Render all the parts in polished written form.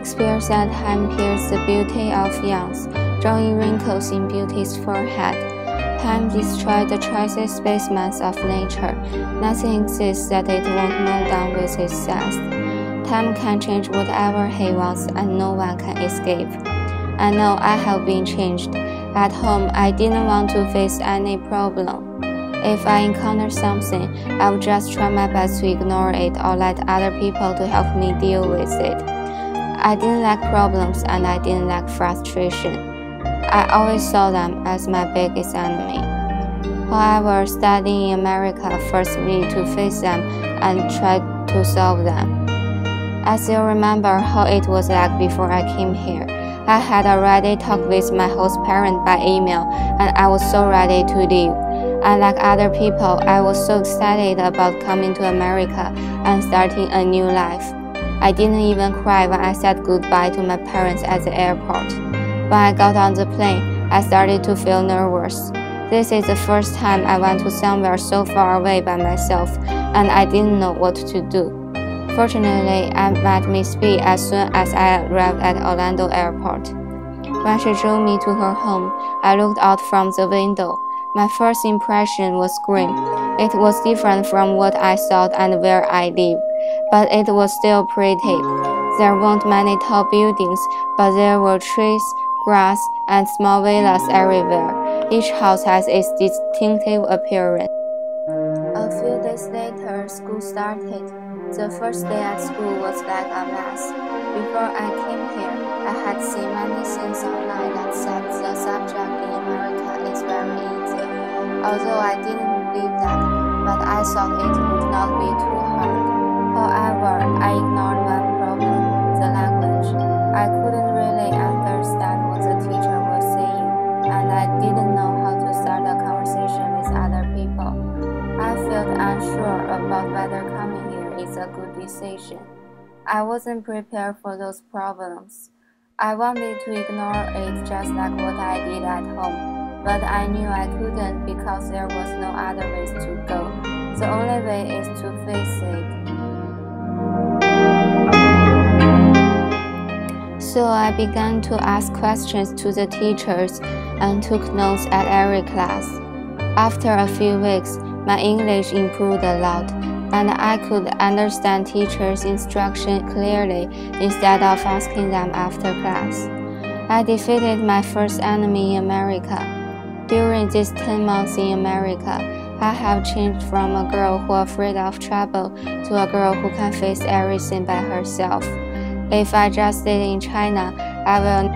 Shakespeare said time pierced the beauty of youth, drawing wrinkles in beauty's forehead. Time destroyed the choicest specimens of nature. Nothing exists that it won't mow down with its zest. Time can change whatever he wants, and no one can escape. I know I have been changed. At home, I didn't want to face any problem. If I encounter something, I would just try my best to ignore it or let other people to help me deal with it. I didn't like problems and I didn't like frustration. I always saw them as my biggest enemy. However, studying in America forced me to face them and try to solve them. I still remember how it was like before I came here. I had already talked with my host parent by email, and I was so ready to leave. Unlike other people, I was so excited about coming to America and starting a new life. I didn't even cry when I said goodbye to my parents at the airport. When I got on the plane, I started to feel nervous. This is the first time I went to somewhere so far away by myself, and I didn't know what to do. Fortunately, I met Miss B as soon as I arrived at Orlando Airport. When she drove me to her home, I looked out from the window. My first impression was grim. It was different from what I thought and where I lived, but it was still pretty. There weren't many tall buildings, but there were trees, grass, and small villas everywhere. Each house has its distinctive appearance. A few days later, school started. The first day at school was like a mess. Before I came here, I had seen many things online that said the subject in America is very easy. Although I didn't believe that, but I thought it would not be too hard. However, I ignored one problem, the language. I couldn't really understand what the teacher was saying, and I didn't know how to start a conversation with other people. I felt unsure about whether coming here is a good decision. I wasn't prepared for those problems. I wanted to ignore it just like what I did at home, but I knew I couldn't because there was no other way to go. The only way is to face it. So I began to ask questions to the teachers and took notes at every class. After a few weeks, my English improved a lot, and I could understand teachers' instruction clearly instead of asking them after class. I defeated my first enemy in America. During these 10 months in America, I have changed from a girl who is afraid of trouble to a girl who can face everything by herself. If I just stay in China, I will.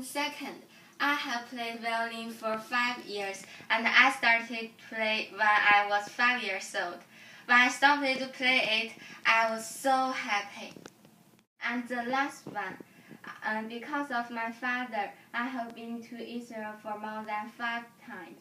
Second, I have played violin for 5 years, and I started to play when I was 5 years old. When I started to play it, I was so happy. And the last one, because of my father, I have been to Israel for more than 5 times.